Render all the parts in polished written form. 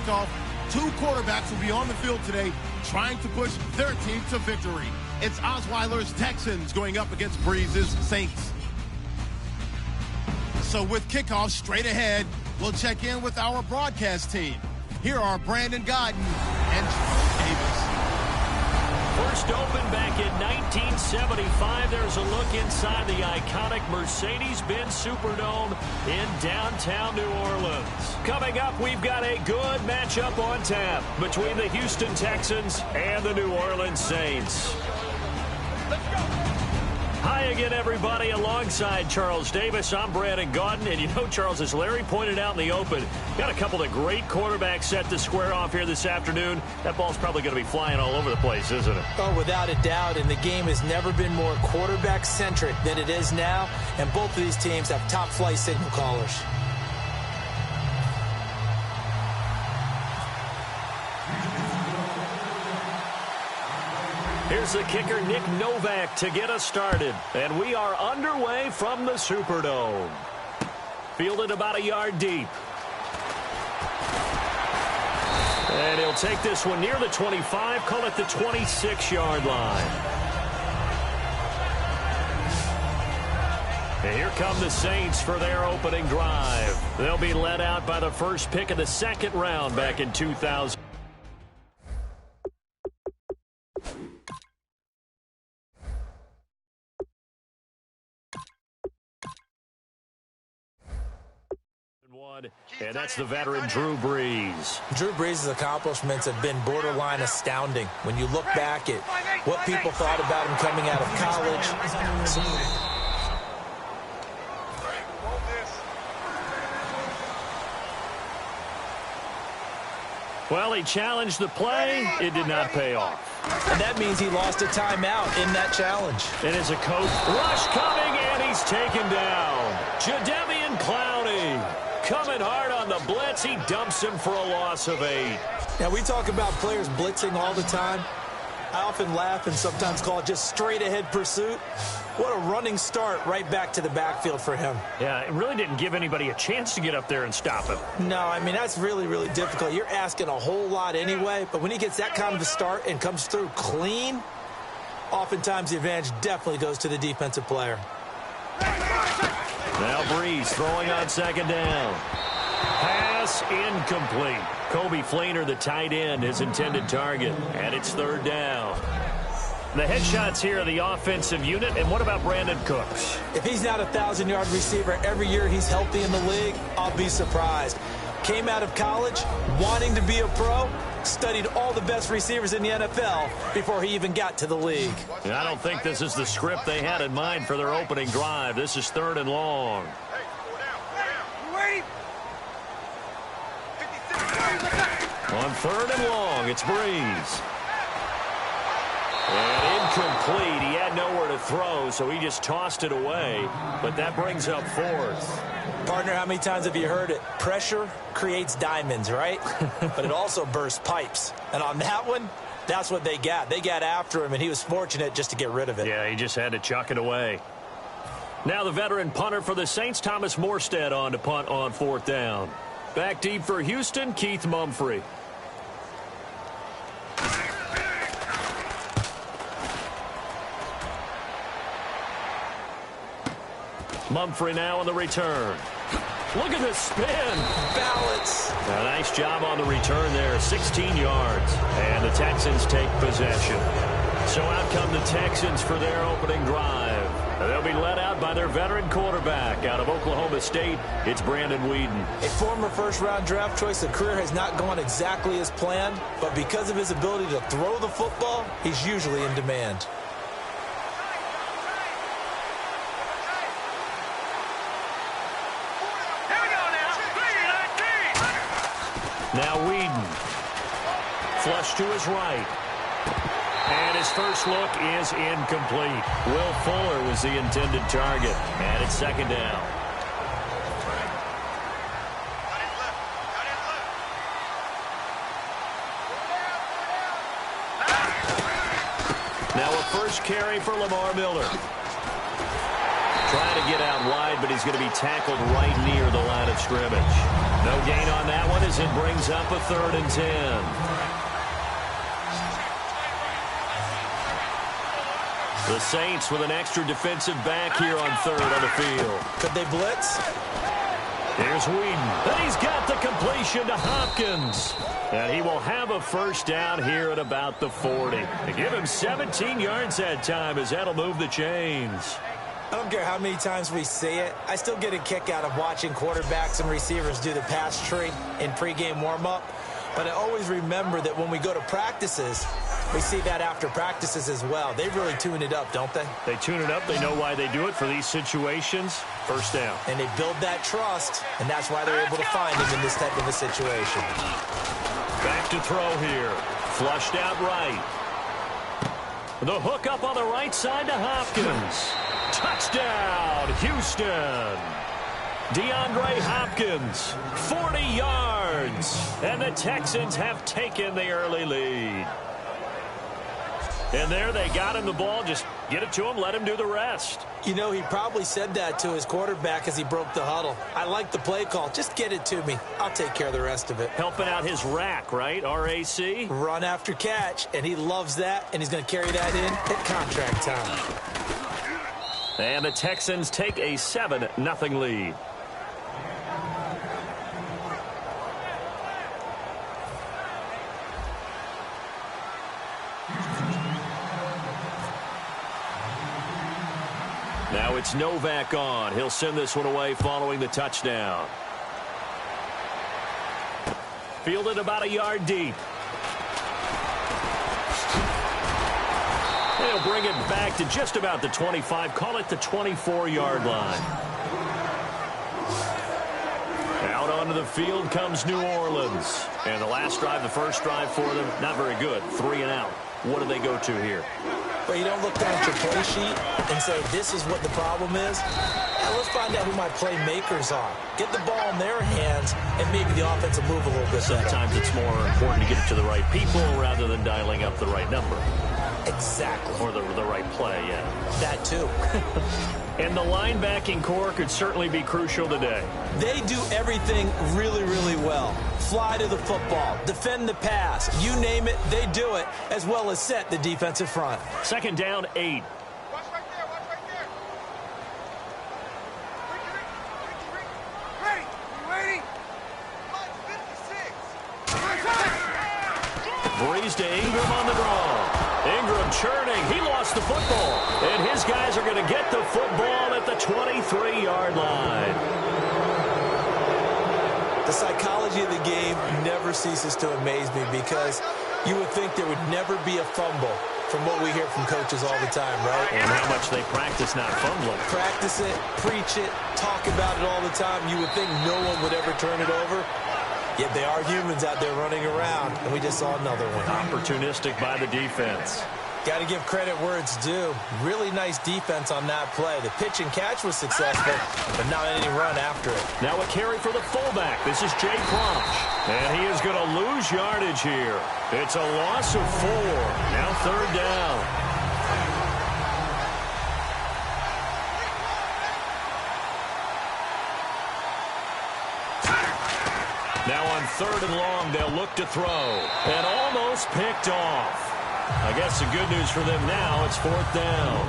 kickoff, two quarterbacks will be on the field today trying to push their team to victory. It's Osweiler's Texans going up against Breeze's Saints. So with kickoff straight ahead, we'll check in with our broadcast team. Here are Brandon Godden and Charles Davis. First opened back in 1975. There's a look inside the iconic Mercedes-Benz Superdome in downtown New Orleans. Coming up, we've got a good matchup on tap between the Houston Texans and the New Orleans Saints. Let's go. Hi again, everybody. Alongside Charles Davis, I'm Brandon Gaudin. And you know, Charles, as Larry pointed out in the open, got a couple of great quarterbacks set to square off here this afternoon. That ball's probably going to be flying all over the place, isn't it? Oh, without a doubt. And the game has never been more quarterback-centric than it is now. And both of these teams have top-flight signal callers. Here's the kicker, Nick Novak, to get us started. And we are underway from the Superdome. Fielded about a yard deep. And he'll take this one near the 25, call it the 26-yard line. And here come the Saints for their opening drive. They'll be led out by the first pick of the second round back in 2000. And that's the veteran Drew Brees. Drew Brees' accomplishments have been borderline astounding when you look back at what people thought about him coming out of college. Well, he challenged the play. It did not pay off. And that means he lost a timeout in that challenge. And as a coach, rush coming, and he's taken down. Jadeveon Clowney coming hard on the blitz. He dumps him for a loss of 8. Now, we talk about players blitzing all the time. I often laugh and sometimes call it just straight-ahead pursuit. What a running start right back to the backfield for him. Yeah, it really didn't give anybody a chance to get up there and stop him. No, I mean, that's really, really difficult. You're asking a whole lot anyway, but when he gets that kind of a start and comes through clean, oftentimes the advantage definitely goes to the defensive player. Now Brees throwing on second down. Pass incomplete. Kobe Fleener, the tight end, his intended target. And it's third down. The headshots here are the offensive unit. And what about Brandon Cooks? If he's not a 1,000-yard receiver every year he's healthy in the league, I'll be surprised. Came out of college wanting to be a pro, studied all the best receivers in the NFL before he even got to the league. And I don't think this is the script they had in mind for their opening drive. This is third and long. On third and long, it's Brees. And incomplete. He had nowhere to throw, so he just tossed it away. But that brings up fourth. Partner, how many times have you heard it? Pressure creates diamonds, right? But it also bursts pipes. And on that one, that's what they got. They got after him, and he was fortunate just to get rid of it. Yeah, he just had to chuck it away. Now the veteran punter for the Saints, Thomas Morstead, on to punt on fourth down. Back deep for Houston, Keith Mumphrey. Mumphrey now on the return. Look at the spin. Balance. A nice job on the return there, 16 yards. And the Texans take possession. So out come the Texans for their opening drive. They'll be led out by their veteran quarterback out of Oklahoma State. It's Brandon Weeden. A former first-round draft choice, the career has not gone exactly as planned, but because of his ability to throw the football, he's usually in demand. Now Weeden. Flush to his right. And his first look is incomplete. Will Fuller was the intended target. And it's second down. Now a first carry for Lamar Miller. Trying to get out wide, but he's going to be tackled right near the line of scrimmage. No gain on that one as it brings up a 3rd and 10. The Saints with an extra defensive back here on 3rd on the field. Could they blitz? Here's Whedon, and he's got the completion to Hopkins. And he will have a 1st down here at about the 40. They give him 17 yards that time as that'll move the chains. I don't care how many times we see it. I still get a kick out of watching quarterbacks and receivers do the pass tree in pregame warm-up. But I always remember that when we go to practices, we see that after practices as well. They really tune it up, don't they? They tune it up. They know why they do it for these situations. 1st down. And they build that trust, and that's why they're able to find him in this type of a situation. Back to throw here. Flushed out right. The hook up on the right side to Hopkins. Touchdown, Houston. DeAndre Hopkins, 40 yards. And the Texans have taken the early lead. And there they got him the ball. Just get it to him, let him do the rest. You know, he probably said that to his quarterback as he broke the huddle. I like the play call. Just get it to me. I'll take care of the rest of it. Helping out his rack, right? RAC? Run after catch, and he loves that, and he's going to carry that in at contract time. And the Texans take a 7-0 lead. Now it's Novak on. He'll send this one away following the touchdown. Fielded about a yard deep. They'll bring it back to just about the 25. Call it the 24-yard line. Out onto the field comes New Orleans. And the last drive, the first drive for them, not very good. 3 and out. What do they go to here? Well, you don't look down at your play sheet and say, this is what the problem is. Now, let's find out who my playmakers are. Get the ball in their hands, and maybe the offense will move a little bit better. Sometimes it's more important to get it to the right people rather than dialing up the right number. Exactly. Or the right play, yeah. That, too. And the linebacking core could certainly be crucial today. They do everything really, really well. Fly to the football, defend the pass, you name it, they do it, as well as set the defensive front. 2nd down, 8. Watch right there, watch right there. Ready, you ready? 56. Breeze to Ingram on the draw. Ingram churning. He lost the football. And his guys are going to get the football at the 23-yard line. The psychology of the game never ceases to amaze me because you would think there would never be a fumble from what we hear from coaches all the time, right? And how much they practice not fumbling. Practice it, preach it, talk about it all the time. You would think no one would ever turn it over. Yet they are humans out there running around, and we just saw another one. Opportunistic by the defense. Got to give credit where it's due. Really nice defense on that play. The pitch and catch was successful, but not any run after it. Now a carry for the fullback. This is Jay Crouch. And he is going to lose yardage here. It's a loss of 4. Now 3rd down. Now on 3rd and long, they'll look to throw. And almost picked off. I guess the good news for them now, it's 4th down.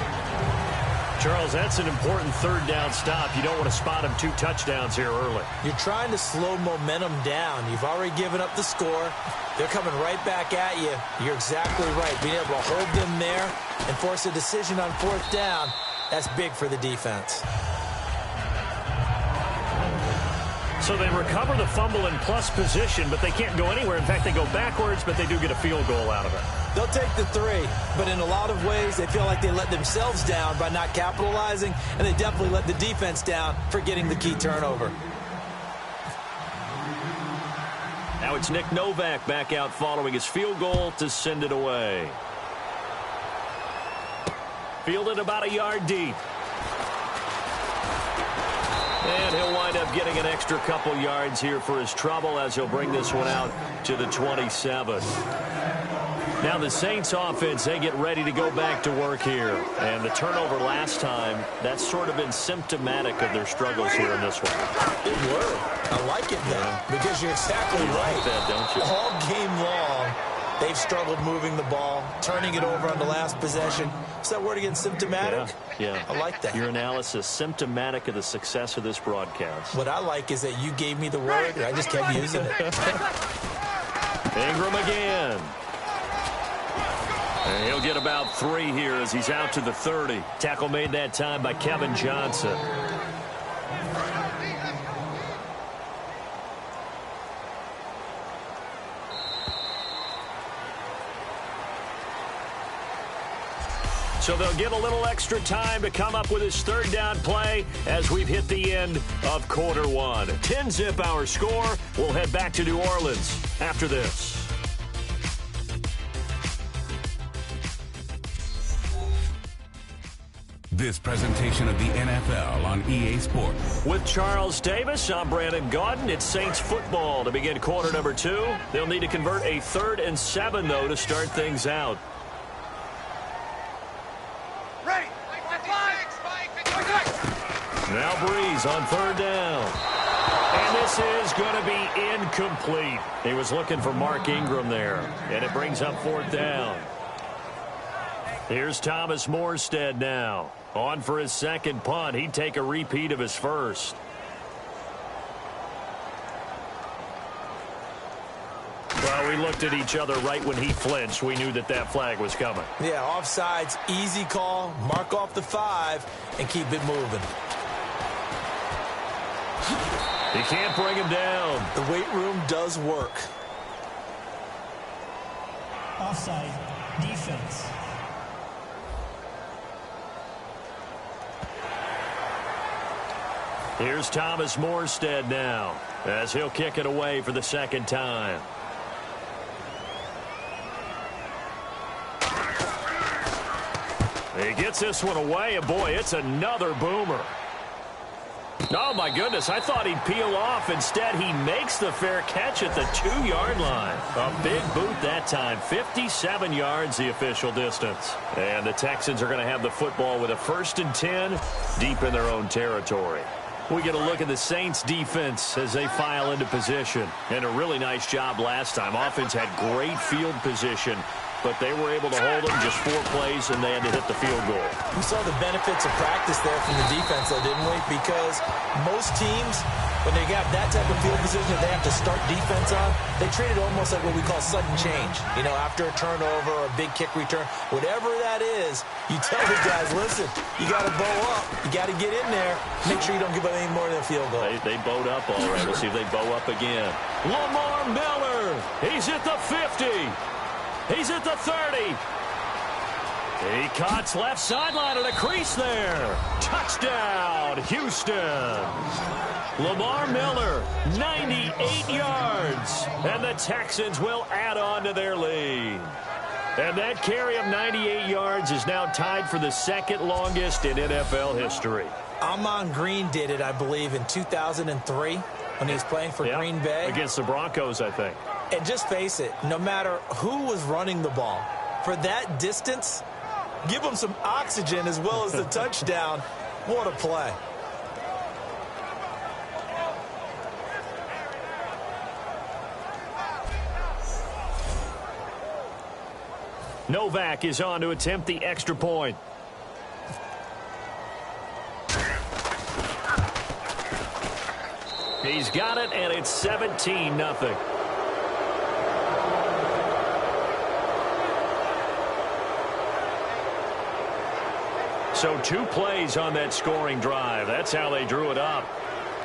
Charles, that's an important 3rd down stop. You don't want to spot him 2 touchdowns here early. You're trying to slow momentum down. You've already given up the score. They're coming right back at you. You're exactly right. Being able to hold them there and force a decision on 4th down, that's big for the defense. So they recover the fumble in plus position, but they can't go anywhere. In fact, they go backwards, but they do get a field goal out of it. They'll take the 3, but in a lot of ways, they feel like they let themselves down by not capitalizing, and they definitely let the defense down for getting the key turnover. Now it's Nick Novak back out following his field goal to send it away. Fielded about a yard deep. And he'll wind up getting an extra couple yards here for his trouble as he'll bring this one out to the 27. Now the Saints offense, they get ready to go back to work here. And the turnover last time, that's sort of been symptomatic of their struggles here in this one. Good word. I like it now because you're exactly right. Like that, don't you? All game long, they've struggled moving the ball, turning it over on the last possession. Is that word again, symptomatic? Yeah. I like that. Your analysis, symptomatic of the success of this broadcast. What I like is that you gave me the word, and I just kept using it. Ingram again. And he'll get about 3 here as he's out to the 30. Tackle made that time by Kevin Johnson. So they'll get a little extra time to come up with his third down play as we've hit the end of quarter 1. 10-zip our score. We'll head back to New Orleans after this. This presentation of the NFL on EA Sports. With Charles Davis, I'm Brandon Gaudin. It's Saints football to begin quarter number 2. They'll need to convert a 3rd and 7, though, to start things out. Ready. Now Breeze on 3rd down. And this is going to be incomplete. He was looking for Mark Ingram there. And it brings up 4th down. Here's Thomas Morstead now. On for his second punt. He'd take a repeat of his first. Well, we looked at each other right when he flinched. We knew that that flag was coming. Yeah, offsides, easy call. Mark off the 5 and keep it moving. He can't bring him down. The weight room does work. Offside, defense. Here's Thomas Morstead now as he'll kick it away for the second time. He gets this one away, and boy, it's another boomer. Oh, my goodness, I thought he'd peel off. Instead, he makes the fair catch at the 2-yard line. A big boot that time, 57 yards the official distance. And the Texans are going to have the football with a 1st and 10 deep in their own territory. We get a look at the Saints defense as they file into position. And a really nice job last time. Offense had great field position, but they were able to hold them just 4 plays, and they had to hit the field goal. We saw the benefits of practice there from the defense, though, didn't we? Because most teams, when they got that type of field position that they have to start defense on, they treat it almost like what we call sudden change. You know, after a turnover or a big kick return, whatever that is, you tell the guys, listen, you got to bow up. You got to get in there. Make sure you don't give up any more than a field goal. They bowed up all right. We'll see if they bow up again. Lamar Miller, he's at the 50. He's at the 30. He cuts left sideline at a crease there. Touchdown, Houston. Lamar Miller, 98 yards. And the Texans will add on to their lead. And that carry of 98 yards is now tied for the 2nd longest in NFL history. Amon Green did it, I believe, in 2003 when he was playing for Green Bay. Against the Broncos, I think. And just face it, no matter who was running the ball, for that distance, give them some oxygen as well as the touchdown. What a play. Novak is on to attempt the extra point. He's got it, and it's 17-0. So 2 plays on that scoring drive. That's how they drew it up.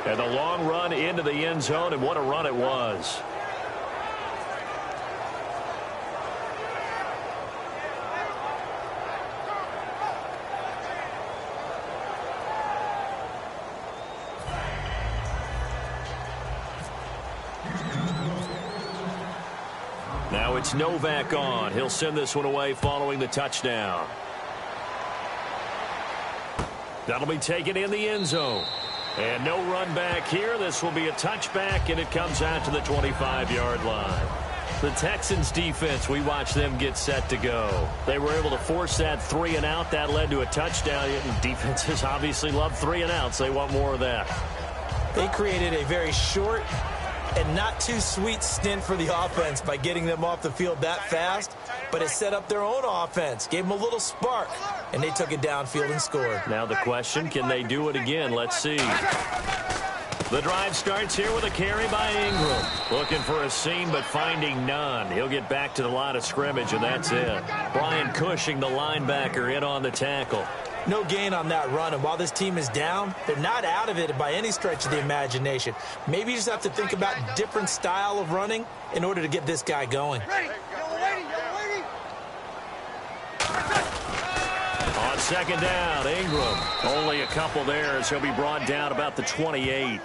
And the long run into the end zone, and what a run it was. Now it's Novak on. He'll send this one away following the touchdown. That'll be taken in the end zone. And no run back here. This will be a touchback, and it comes out to the 25-yard line. The Texans defense, we watched them get set to go. They were able to force that 3-and-out. That led to a touchdown. And defenses obviously love 3-and-outs. They want more of that. They created a very short and not too sweet stint for the offense by getting them off the field that fast, but it set up their own offense, gave them a little spark, and they took it downfield and scored. Now the question, can they do it again? Let's see. The drive starts here with a carry by Ingram. Looking for a seam, but finding none. He'll get back to the line of scrimmage, and that's it. Brian Cushing, the linebacker, in on the tackle. No gain on that run, and while this team is down, they're not out of it by any stretch of the imagination. Maybe you just have to think about a different style of running in order to get this guy going. On second down, Ingram. Only a couple there as he'll be brought down about the 28.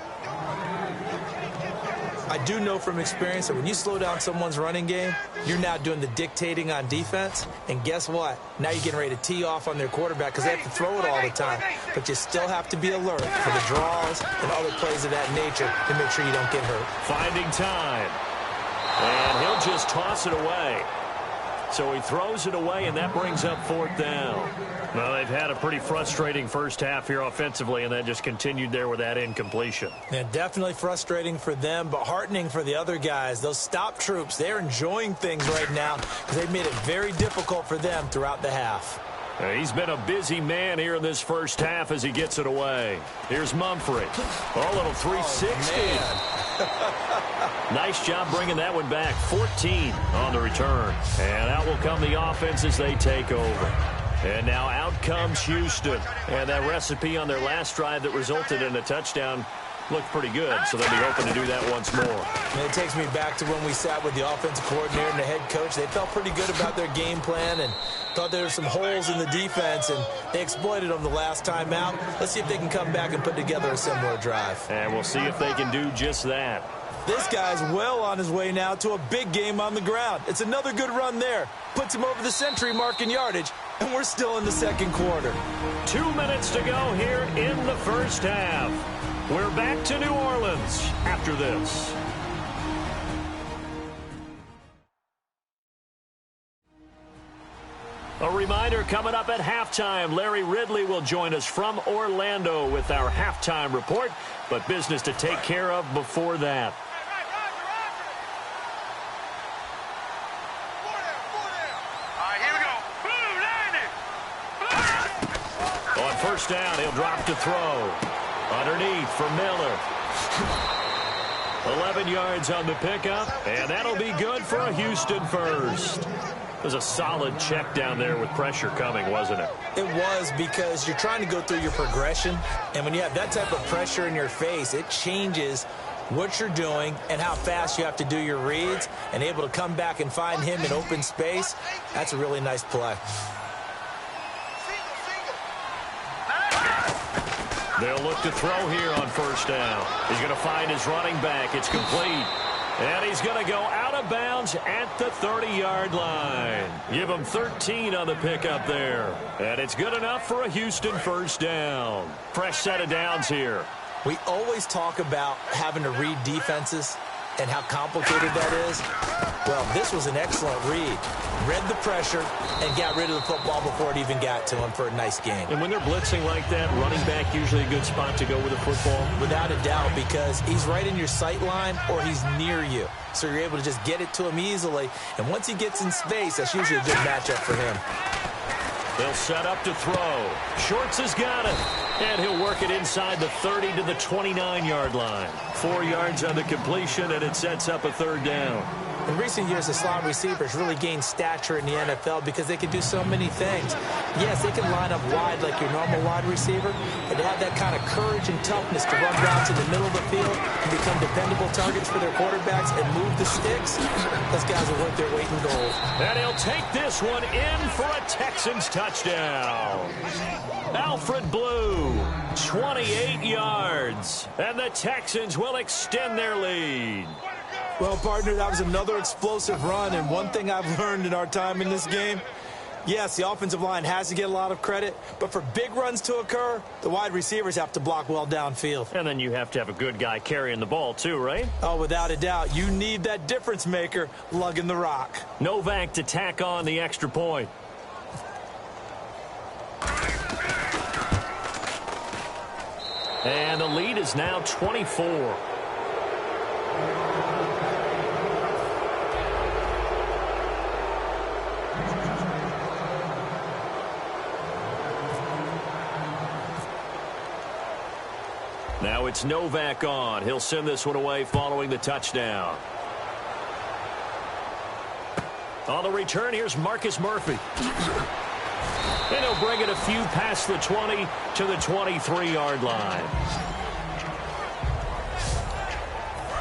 I do know from experience that when you slow down someone's running game, you're now doing the dictating on defense. And guess what? Now you're getting ready to tee off on their quarterback because they have to throw it all the time. But you still have to be alert for the draws and other plays of that nature to make sure you don't get hurt. Finding time. And he'll just toss it away. So he throws it away, and that brings up fourth down. Well, they've had a pretty frustrating first half here offensively, and that just continued there with that incompletion. Yeah, definitely frustrating for them, but heartening for the other guys. Those stop troops, they're enjoying things right now because they've made it very difficult for them throughout the half. He's been a busy man here in this first half as he gets it away. Here's Mumphrey. A little 360. Nice job bringing that one back. 14 on the return. And out will come the offense as they take over. And now out comes Houston. And that recipe on their last drive that resulted in a touchdown looked pretty good, so they'll be hoping to do that once more. And it takes me back to when we sat with the offensive coordinator and the head coach. They felt pretty good about their game plan and thought there were some holes in the defense, and they exploited them the last time out. Let's see if they can come back and put together a similar drive. And we'll see if they can do just that. This guy's well on his way now to a big game on the ground. It's another good run there. Puts him over the century mark in yardage, and we're still in the second quarter. 2 minutes to go here in the first half. We're back to New Orleans after this. A reminder coming up at halftime. Larry Ridley will join us from Orlando with our halftime report, but business to take care of before that. On first down, he'll drop to throw. Underneath for Miller. 11 yards on the pickup, and that'll be good for a Houston first. It was a solid check down there with pressure coming, wasn't it? It was, because you're trying to go through your progression, and when you have that type of pressure in your face, it changes what you're doing and how fast you have to do your reads, and able to come back and find him in open space. That's a really nice play. They'll look to throw here on first down. He's going to find his running back. It's complete. And he's going to go out of bounds at the 30-yard line. Give him 13 on the pickup there. And it's good enough for a Houston first down. Fresh set of downs here. We always talk about having to read defenses and how complicated that is. Well, this was an excellent read. Read the pressure and got rid of the football before it even got to him for a nice game. And when they're blitzing like that, running back usually a good spot to go with the football? Without a doubt, because he's right in your sight line or he's near you. So you're able to just get it to him easily. And once he gets in space, that's usually a good matchup for him. They'll set up to throw. Shorts has got it. And he'll work it inside the 30 to the 29-yard line. 4 yards on the completion, and it sets up a third down. In recent years, the slot receivers really gained stature in the NFL because they can do so many things. Yes, they can line up wide like your normal wide receiver, but they have that kind of courage and toughness to run routes in the middle of the field and become dependable targets for their quarterbacks and move the sticks. Those guys are worth their weight in gold. And he'll take this one in for a Texans touchdown. Alfred Blue, 28 yards, and the Texans will extend their lead. Well, partner, that was another explosive run, and one thing I've learned in our time in this game, Yes, the offensive line has to get a lot of credit, but for big runs to occur, the wide receivers have to block well downfield. And then you have to have a good guy carrying the ball too, right? Oh, without a doubt. You need that difference maker lugging the rock. Novak to tack on the extra point. And the lead is now 24. Now it's Novak on. He'll send this one away following the touchdown. On the return, here's Marcus Murphy. And he'll bring it a few past the 20 to the 23-yard line.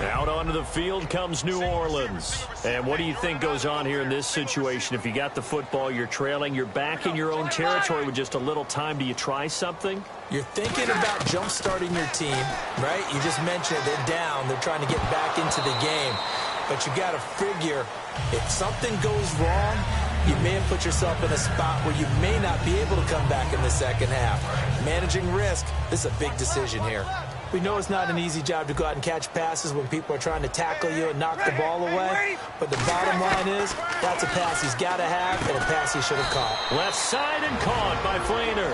Out onto the field comes New Orleans. And what do you think goes on here in this situation? If you got the football, you're trailing, you're back in your own territory with just a little time. Do you try something? You're thinking about jump-starting your team, right? You just mentioned they're down. They're trying to get back into the game. But you got to figure if something goes wrong, you may have put yourself in a spot where you may not be able to come back in the second half. Managing risk, this is a big decision here. We know it's not an easy job to go out and catch passes when people are trying to tackle you and knock the ball away. But the bottom line is, that's a pass he's got to have and a pass he should have caught. Left side and caught by Flainer.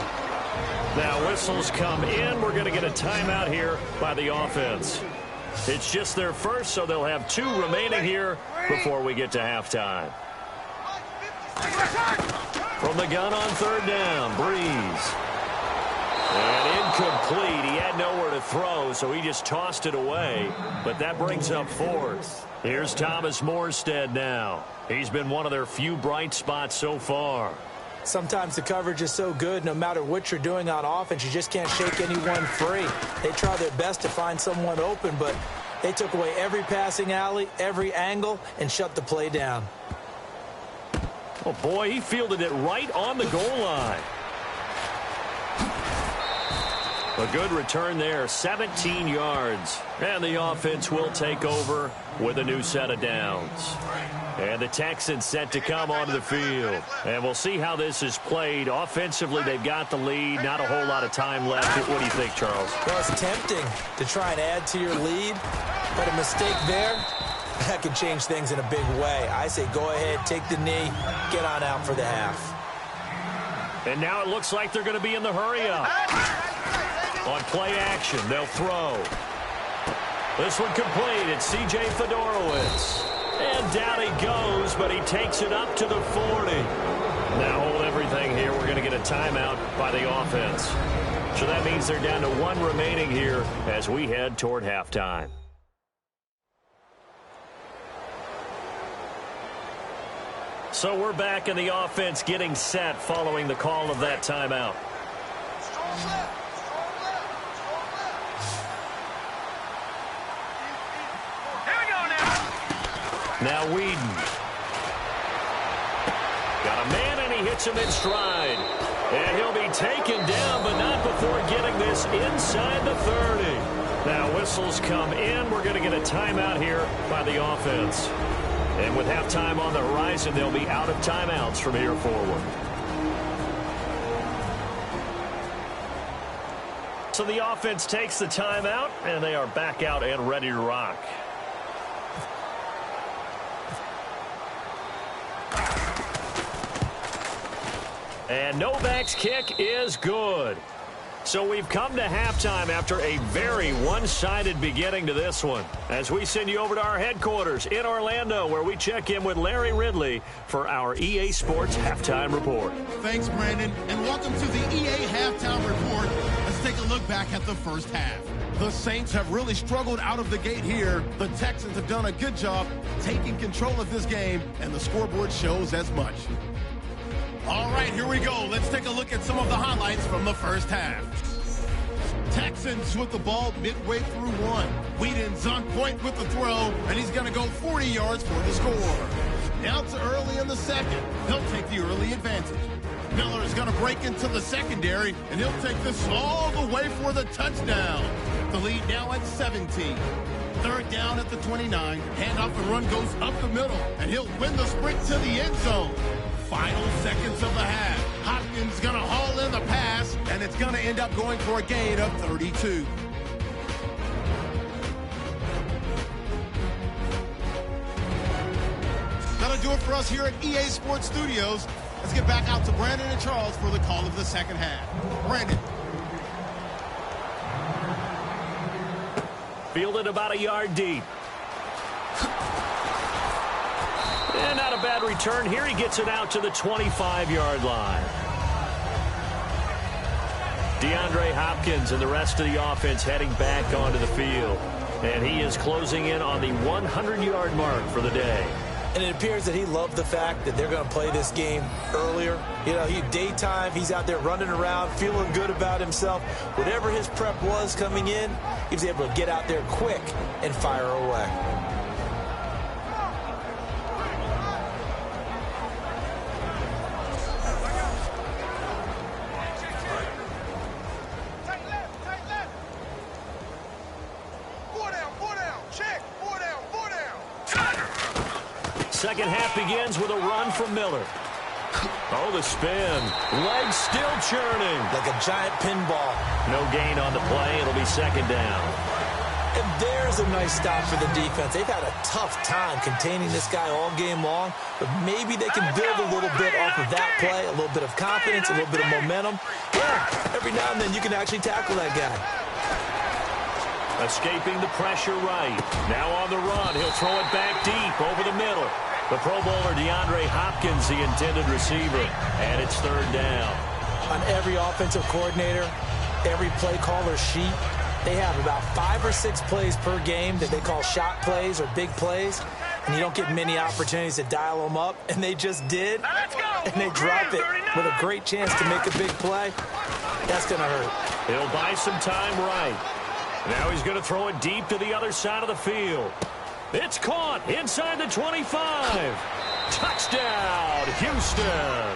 Now whistles come in. We're going to get a timeout here by the offense. It's just their first, so they'll have 2 remaining here before we get to halftime. From the gun on third down, Breeze. And incomplete. He had nowhere to throw, so he just tossed it away. But that brings up 4th. Here's Thomas Morstead now. He's been one of their few bright spots so far. Sometimes the coverage is so good, no matter what you're doing on offense, you just can't shake anyone free. They try their best to find someone open, but they took away every passing alley, every angle, and shut the play down. Oh, boy, he fielded it right on the goal line. A good return there, 17 yards. And the offense will take over with a new set of downs. And the Texans set to come onto the field. And we'll see how this is played. Offensively, they've got the lead. Not a whole lot of time left. What do you think, Charles? Well, it's tempting to try and add to your lead. But a mistake there, that could change things in a big way. I say go ahead, take the knee, get on out for the half. And now it looks like they're going to be in the hurry-up. On play action, they'll throw. This one complete. It's C.J. Fedorowicz. And down he goes, but he takes it up to the 40. Now hold everything here. We're going to get a timeout by the offense. So that means they're down to 1 remaining here as we head toward halftime. So we're back in the offense getting set following the call of that timeout. Now Whedon. Got a man, and he hits him in stride. And he'll be taken down, but not before getting this inside the 30. Now whistles come in. We're going to get a timeout here by the offense. And with halftime on the horizon, they'll be out of timeouts from here forward. So the offense takes the timeout, and they are back out and ready to rock. And Novak's kick is good. So we've come to halftime after a very one-sided beginning to this one. As we send you over to our headquarters in Orlando, where we check in with Larry Ridley for our EA Sports Halftime Report. Thanks, Brandon, and welcome to the EA Halftime Report. Let's take a look back at the first half. The Saints have really struggled out of the gate here. The Texans have done a good job taking control of this game, and the scoreboard shows as much. All right, here we go. Let's take a look at some of the highlights from the first half. Texans with the ball midway through 1. Whedon's on point with the throw, and he's going to go 40 yards for the score. Now to early in the second. He'll take the early advantage. Miller's going to break into the secondary, and he'll take this all the way for the touchdown. The lead now at 17. Third down at the 29. Handoff and run goes up the middle, and he'll win the sprint to the end zone. Final seconds of the half. Hopkins going to haul in the pass, and it's going to end up going for a gain of 32. That'll do it for us here at EA Sports Studios. Let's get back out to Brandon and Charles for the call of the second half. Brandon. Fielded about a yard deep. And not a bad return here. He gets it out to the 25-yard line. DeAndre Hopkins and the rest of the offense heading back onto the field. And he is closing in on the 100-yard mark for the day. And it appears that he loved the fact that they're going to play this game earlier. You know, daytime, he's out there running around, feeling good about himself. Whatever his prep was coming in, he was able to get out there quick and fire away. Second half begins with a run from Miller. Oh, the spin. Legs still churning. Like a giant pinball. No gain on the play. It'll be second down. And there's a nice stop for the defense. They've had a tough time containing this guy all game long, but maybe they can build a little bit off of that play, a little bit of confidence, a little bit of momentum. Yeah, every now and then you can actually tackle that guy. Escaping the pressure right. Now on the run. He'll throw it back deep over the middle. The Pro Bowler DeAndre Hopkins, the intended receiver. And it's third down. On every offensive coordinator, every play caller sheet, they have about 5 or 6 plays per game that they call shot plays or big plays. And you don't get many opportunities to dial them up. And they just did. And they drop it with a great chance to make a big play. That's going to hurt. He'll buy some time right. Now he's going to throw it deep to the other side of the field. It's caught inside the 25. Touchdown, Houston.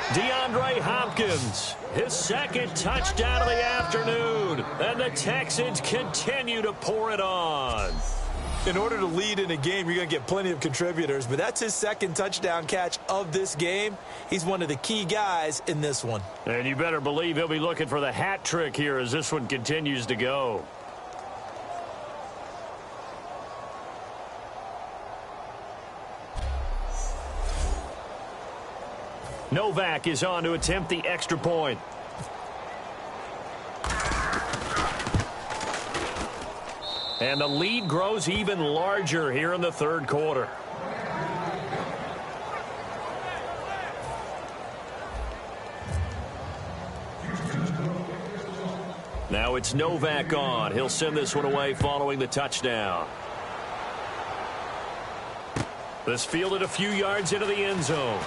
DeAndre Hopkins, his second touchdown of the afternoon. And the Texans continue to pour it on. In order to lead in a game, you're going to get plenty of contributors, but that's his second touchdown catch of this game. He's one of the key guys in this one. And you better believe he'll be looking for the hat trick here as this one continues to go. Novak is on to attempt the extra point. And the lead grows even larger here in the third quarter. Now it's Novak on. He'll send this one away following the touchdown. This fielded a few yards into the end zone.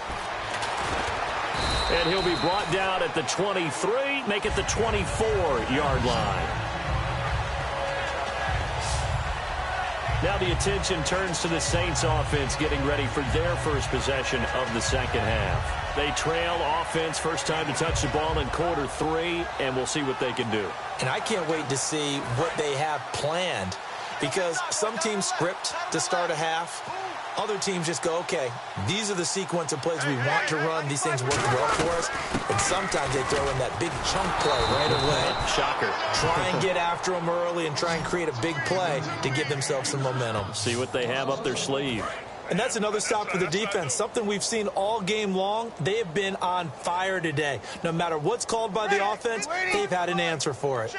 And he'll be brought down at the 23, make it the 24-yard line. Now the attention turns to the Saints offense getting ready for their first possession of the second half. They trail offense, first time to touch the ball in quarter 3, and we'll see what they can do. And I can't wait to see what they have planned, because some teams script to start a half. Other teams just go, okay, these are the sequence of plays we want to run. These things work well for us. And sometimes they throw in that big chunk play right away. Shocker. Try and get after them early and try and create a big play to give themselves some momentum. See what they have up their sleeve. And that's another stop for the defense. Something we've seen all game long. They have been on fire today. No matter what's called by the offense, they've had an answer for it.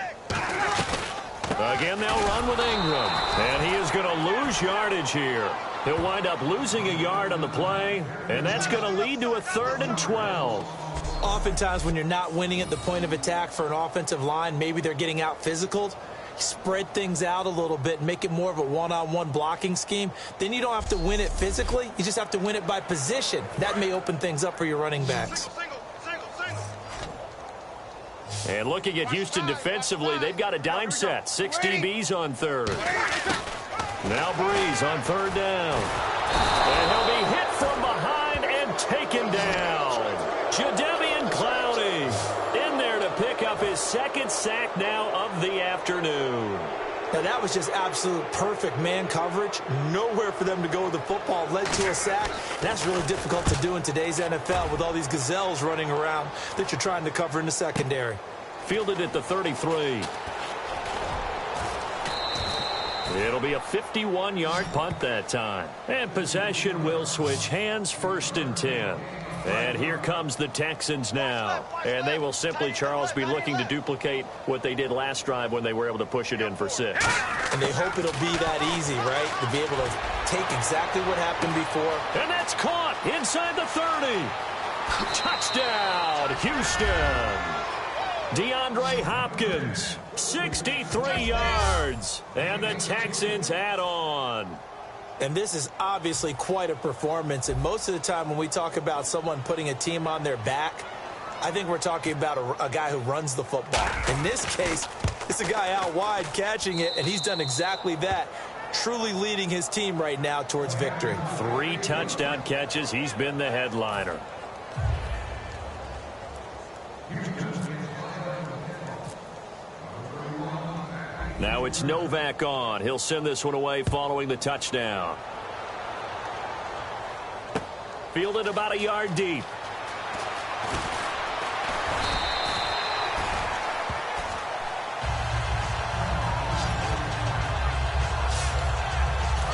Again, they'll run with Ingram. And he is going to lose yardage here. He'll wind up losing a yard on the play, and that's going to lead to a 3rd and 12. Oftentimes when you're not winning at the point of attack for an offensive line, maybe they're getting out physical. Spread things out a little bit, make it more of a one-on-one blocking scheme. Then you don't have to win it physically. You just have to win it by position. That may open things up for your running backs. And looking at Houston defensively, they've got a dime set. 6 DBs on third. Now Breeze on third down. And he'll be hit from behind and taken down. Jadeveon Clowney in there to pick up his second sack now of the afternoon. Now, that was just absolute perfect man coverage. Nowhere for them to go with the football. Led to a sack. And that's really difficult to do in today's NFL with all these gazelles running around that you're trying to cover in the secondary. Fielded at the 33. It'll be a 51-yard punt that time. And possession will switch hands, 1st and 10. And here comes the Texans now. And they will simply, Charles, be looking to duplicate what they did last drive when they were able to push it in for 6. And they hope it'll be that easy, right? To be able to take exactly what happened before. And that's caught inside the 30. Touchdown, Houston. DeAndre Hopkins, 63 yards. And the Texans add on. And this is obviously quite a performance. And most of the time when we talk about someone putting a team on their back, I think we're talking about a guy who runs the football. In this case, it's a guy out wide catching it, and he's done exactly that, truly leading his team right now towards victory. 3 touchdown catches. He's been the headliner. Now it's Novak on. He'll send this one away following the touchdown. Fielded about a yard deep.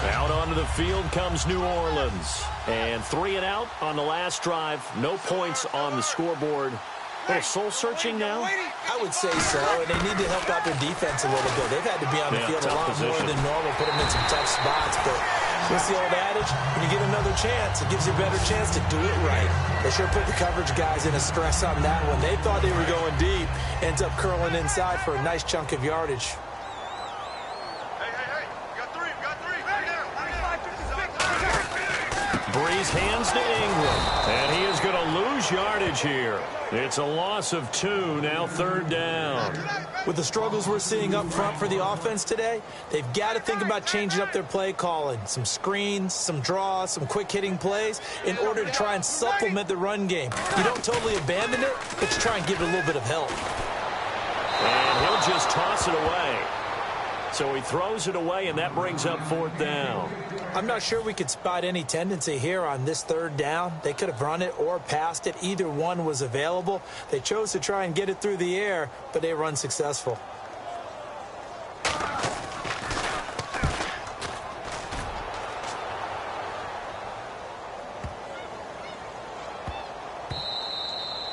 Out onto the field comes New Orleans. And 3 and out on the last drive. No points on the scoreboard. A little soul-searching now? I would say so, and they need to help out their defense a little bit. They've had to be on the field a lot more than normal, put them in some tough spots. But what's the old adage? When you get another chance, it gives you a better chance to do it right. They sure put the coverage guys in a stress on that one. They thought they were going deep. Ends up curling inside for a nice chunk of yardage. Breeze hands to Ingram, and he is going to lose yardage here. It's a loss of 2, now 3rd down. With the struggles we're seeing up front for the offense today, they've got to think about changing up their play calling. Some screens, some draws, some quick-hitting plays in order to try and supplement the run game. You don't totally abandon it, but you try and give it a little bit of help. And he'll just toss it away. So he throws it away, and that brings up 4th down. I'm not sure we could spot any tendency here on this 3rd down. They could have run it or passed it. Either one was available. They chose to try and get it through the air, but they run successful.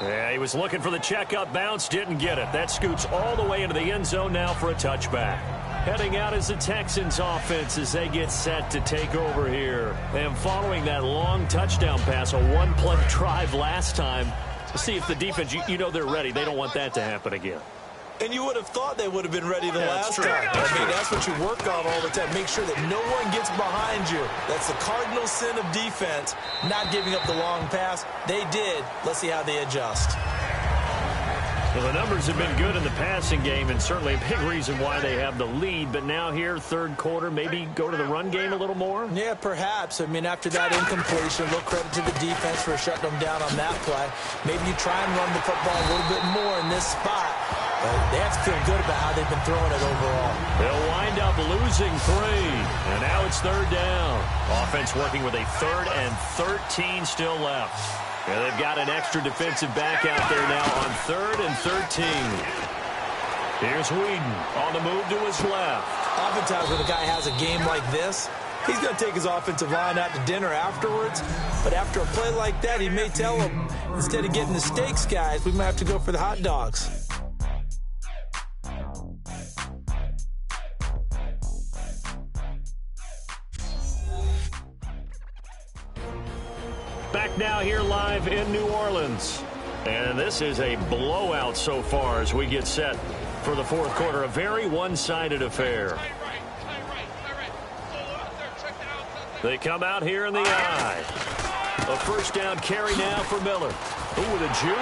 Yeah, he was looking for the checkup bounce, didn't get it. That scoots all the way into the end zone now for a touchback. Heading out is the Texans offense as they get set to take over here. And following that long touchdown pass, a 1-play drive last time, to see if the defense, you know they're ready. They don't want that to happen again. And you would have thought they would have been ready the last time. I mean, that's what you work on all the time. Make sure that no one gets behind you. That's the cardinal sin of defense, not giving up the long pass. They did. Let's see how they adjust. Well, the numbers have been good in the passing game, and certainly a big reason why they have the lead. But now here, 3rd quarter, maybe go to the run game a little more? Yeah, perhaps. I mean, after that incompletion, a little credit to the defense for shutting them down on that play. Maybe you try and run the football a little bit more in this spot. But they have to feel good about how they've been throwing it overall. They'll wind up losing 3. And now it's 3rd down. Offense working with a 3rd and 13 still left. And they've got an extra defensive back out there now on 3rd and 13. Here's Whedon on the move to his left. Oftentimes when a guy has a game like this, he's going to take his offensive line out to dinner afterwards. But after a play like that, he may tell them, instead of getting the steaks, guys, we might have to go for the hot dogs. Back now here live in New Orleans. And this is a blowout so far as we get set for the 4th quarter. A very one-sided affair. They come out here in the eye. A 1st down carry now for Miller. Ooh, with a juke.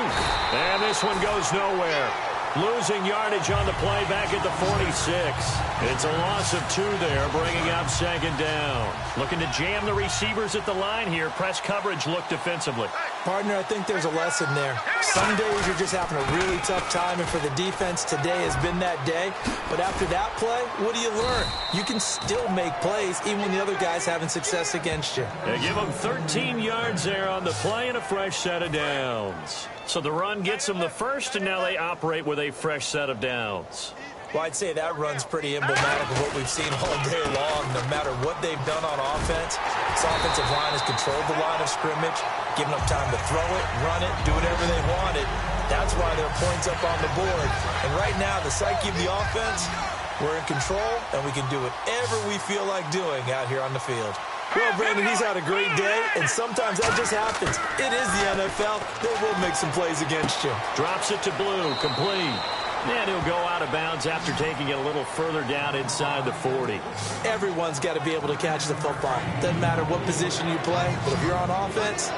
And this one goes nowhere. Losing yardage on the play back at the 46. It's a loss of 2 there, bringing up second down. Looking to jam the receivers at the line here. Press coverage look defensively. Partner, I think there's a lesson there. Some days you're just having a really tough time, and for the defense, today has been that day. But after that play, what do you learn? You can still make plays even when the other guy's having success against you. They give them 13 yards there on the play and a fresh set of downs. So the run gets them the first, and now they operate with a fresh set of downs. Well, I'd say that run's pretty emblematic of what we've seen all day long. No matter what they've done on offense, this offensive line has controlled the line of scrimmage, given them time to throw it, run it, do whatever they wanted. That's why there are points up on the board. And right now, the psyche of the offense, we're in control, and we can do whatever we feel like doing out here on the field. Well, Brandon, he's had a great day, and sometimes that just happens. It is the NFL. They will make some plays against you. Drops it to Blue, complete. And he'll go out of bounds after taking it a little further down inside the 40. Everyone's got to be able to catch the football. Doesn't matter what position you play, but if you're on offense,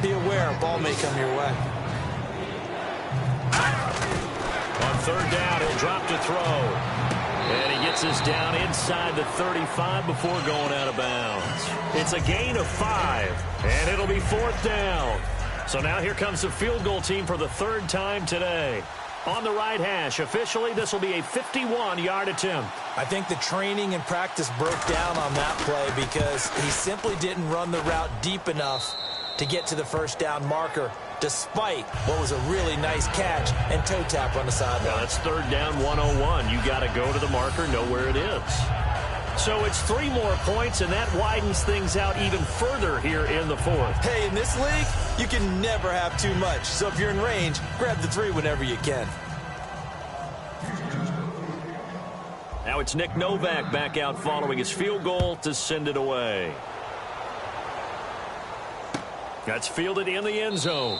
be aware a ball may come your way. On third down, he'll drop to throw. And he gets us down inside the 35 before going out of bounds. It's a gain of 5, and it'll be 4th down. So now here comes the field goal team for the 3rd time today. On the right hash, officially, this will be a 51-yard attempt. I think the training and practice broke down on that play because he simply didn't run the route deep enough to get to the first down marker, despite what was a really nice catch and toe tap on the sideline. Now that's 3rd down 101. You got to go to the marker, know where it is. So it's 3 more points, and that widens things out even further here in the 4th. Hey, in this league, you can never have too much. So if you're in range, grab the 3 whenever you can. Now it's Nick Novak back out following his field goal to send it away. That's fielded in the end zone.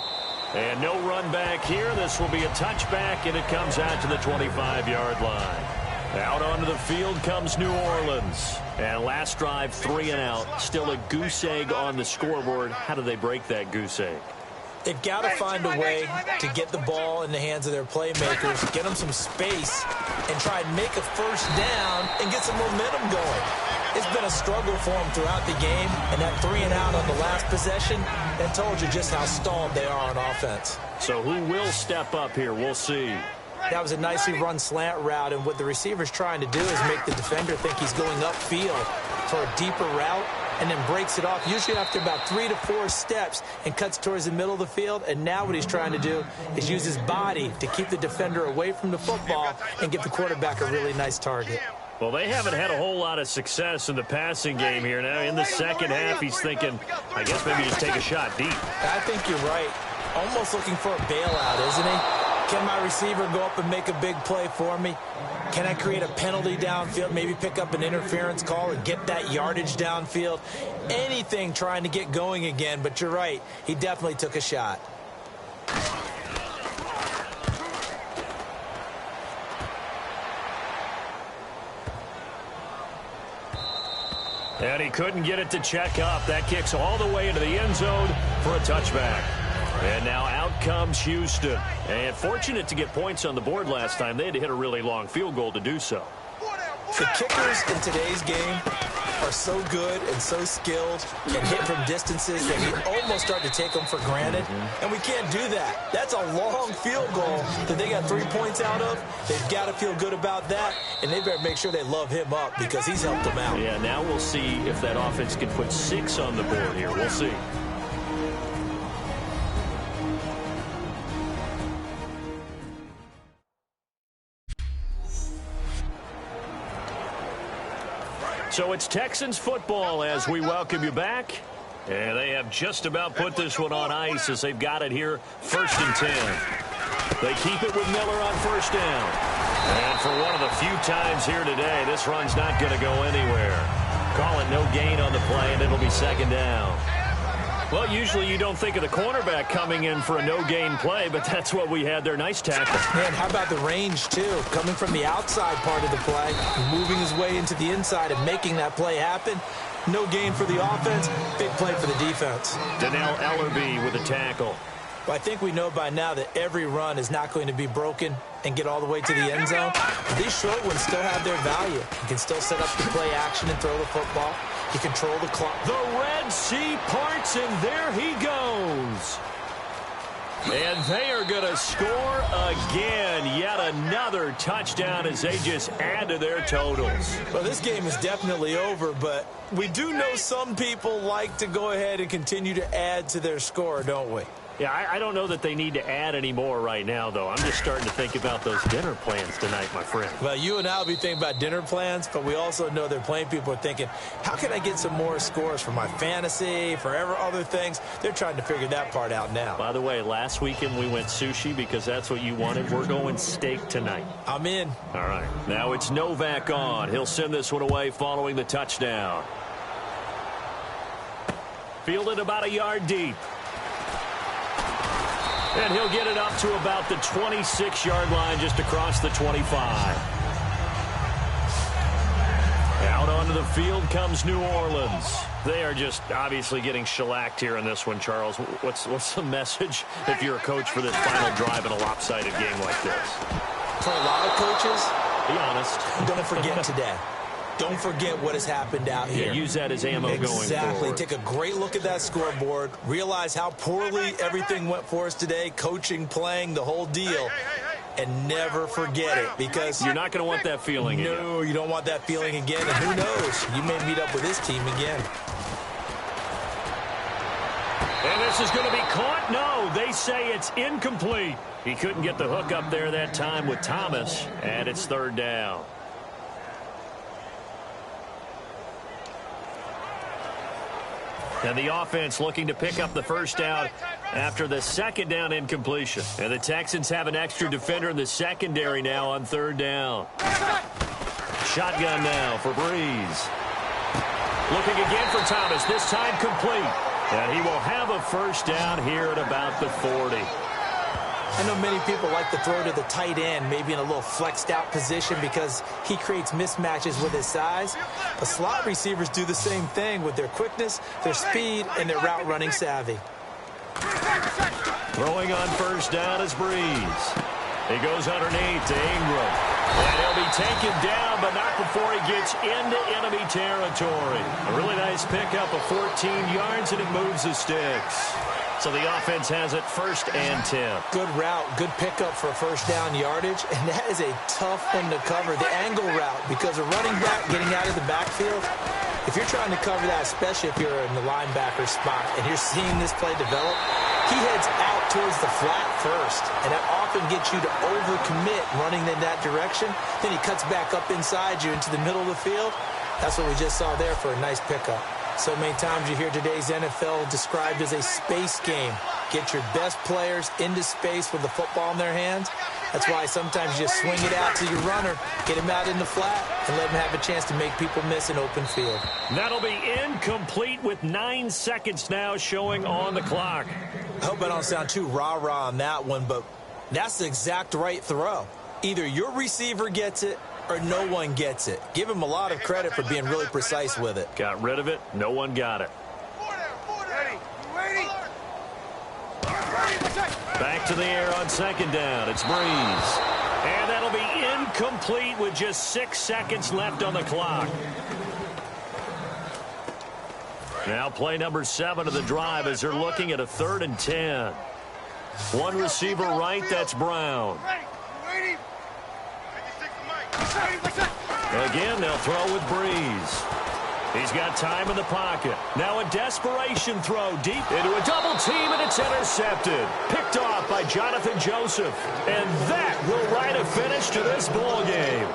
And no run back here. This will be a touchback, and it comes out to the 25-yard line. Out onto the field comes New Orleans. And last drive, 3 and out. Still a goose egg on the scoreboard. How do they break that goose egg? They've got to find a way to get the ball in the hands of their playmakers, get them some space, and try and make a first down and get some momentum going. It's been a struggle for them throughout the game, and that 3 and out on the last possession, that told you just how stalled they are on offense. So who will step up here? We'll see. That was a nicely run slant route, and what the receiver's trying to do is make the defender think he's going upfield for a deeper route, and then breaks it off, usually after about 3 to 4 steps, and cuts towards the middle of the field. And now what he's trying to do is use his body to keep the defender away from the football and give the quarterback a really nice target. Well, they haven't had a whole lot of success in the passing game here. Now, in the second half, he's thinking, I guess maybe just take a shot deep. I think you're right. Almost looking for a bailout, isn't he? Can my receiver go up and make a big play for me? Can I create a penalty downfield, maybe pick up an interference call and get that yardage downfield? Anything trying to get going again, but you're right. He definitely took a shot. And he couldn't get it to check up. That kicks all the way into the end zone for a touchback. And now out comes Houston. And fortunate to get points on the board last time. They had to hit a really long field goal to do so. The kickers in today's game are so good and so skilled and hit from distances that we almost start to take them for granted. And we can't do that. That's a long field goal that they got 3 points out of. They've got to feel good about that, and they better make sure they love him up because he's helped them out. Yeah, now we'll see if that offense can put 6 on the board here. We'll see. So it's Texans football as we welcome you back. And they have just about put this one on ice as they've got it here, 1st and 10. They keep it with Miller on 1st down. And for one of the few times here today, this run's not going to go anywhere. Call it no gain on the play, and it'll be 2nd down. Well, usually you don't think of the cornerback coming in for a no-gain play, but that's what we had there. Nice tackle. Man, how about the range, too? Coming from the outside part of the play, moving his way into the inside and making that play happen. No gain for the offense, big play for the defense. Donnell Ellerbe with a tackle. Well, I think we know by now that every run is not going to be broken and get all the way to the end zone. But these short ones still have their value. You can still set up the play action and throw the football. You control the clock. The Red Sea parts, and there he goes. And they are going to score again. Yet another touchdown as they just add to their totals. Well, this game is definitely over, but we do know some people like to go ahead and continue to add to their score, don't we? Yeah, I don't know that they need to add any more right now, though. I'm just starting to think about those dinner plans tonight, my friend. Well, you and I will be thinking about dinner plans, but we also know they're playing people are thinking, how can I get some more scores for my fantasy, for other things? They're trying to figure that part out now. By the way, last weekend we went sushi because that's what you wanted. We're going steak tonight. I'm in. All right. Now it's Novak on. He'll send this one away following the touchdown. Fielded about a yard deep. And he'll get it up to about the 26-yard line, just across the 25. Out onto the field comes New Orleans. They are just obviously getting shellacked here in this one, Charles. What's the message if you're a coach for this final drive in a lopsided game like this? For a lot of coaches, be honest. Don't forget today. Don't forget what has happened out here. Yeah, use that as ammo going forward. Exactly. Take a great look at that scoreboard. Realize how poorly everything went for us today. Coaching, playing, the whole deal. And never forget it, because you're not going to want that feeling again. No, you don't want that feeling again. And who knows? You may meet up with this team again. And this is going to be caught? No, they say it's incomplete. He couldn't get the hook up there that time with Thomas, and it's third down. And the offense looking to pick up the first down after the second down incompletion. And the Texans have an extra defender in the secondary now on third down. Shotgun now for Breeze. Looking again for Thomas, this time complete. And he will have a first down here at about the 40. I know many people like to throw to the tight end, maybe in a little flexed out position because he creates mismatches with his size. But slot receivers do the same thing with their quickness, their speed, and their route running savvy. Throwing on first down is Breeze. He goes underneath to Ingram. And he'll be taken down, but not before he gets into enemy territory. A really nice pickup of 14 yards, and it moves the sticks. So the offense has it first and 10. Good route, good pickup for first down yardage, and that is a tough one to cover, the angle route, because a running back getting out of the backfield, if you're trying to cover that, especially if you're in the linebacker spot and you're seeing this play develop, he heads out towards the flat first, and that often gets you to overcommit running in that direction. Then he cuts back up inside you into the middle of the field. That's what we just saw there for a nice pickup. So many times you hear today's NFL described as a space game. Get your best players into space with the football in their hands. That's why sometimes you just swing it out to your runner, get him out in the flat, and let him have a chance to make people miss an open field. That'll be incomplete with 9 seconds now showing on the clock. I hope I don't sound too rah-rah on that one, but that's the exact right throw. Either your receiver gets it or no one gets it. Give him a lot of credit for being really precise with it. Got rid of it. No one got it. Back to the air on second down. It's Breeze. And that'll be incomplete with just 6 seconds left on the clock. Now play number 7 of the drive as they're looking at a 3rd and 10. One receiver right, that's Brown. Again, they'll throw with Breeze. He's got time in the pocket. Now a desperation throw deep into a double team, and it's intercepted. Picked off by Jonathan Joseph. And that will write a finish to this ball game.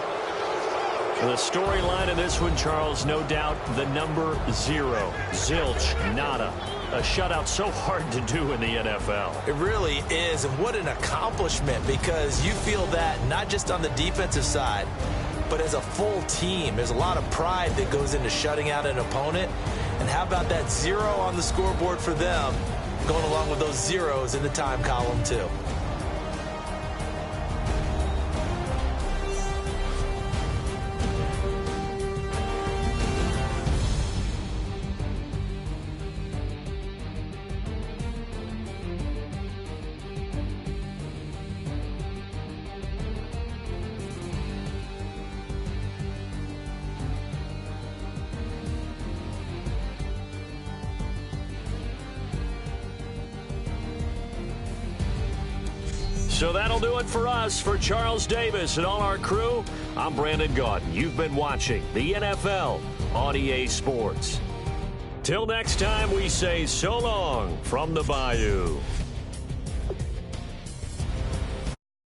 The storyline in this one, Charles, no doubt the number 0. Zilch, nada. A shutout so hard to do in the NFL. It really is, and what an accomplishment, because you feel that not just on the defensive side, but as a full team. There's a lot of pride that goes into shutting out an opponent. And how about that 0 on the scoreboard for them, going along with those zeros in the time column too. So that'll do it for us. For Charles Davis and all our crew, I'm Brandon Gaudin. You've been watching the NFL on EA Sports. Till next time, we say so long from the Bayou.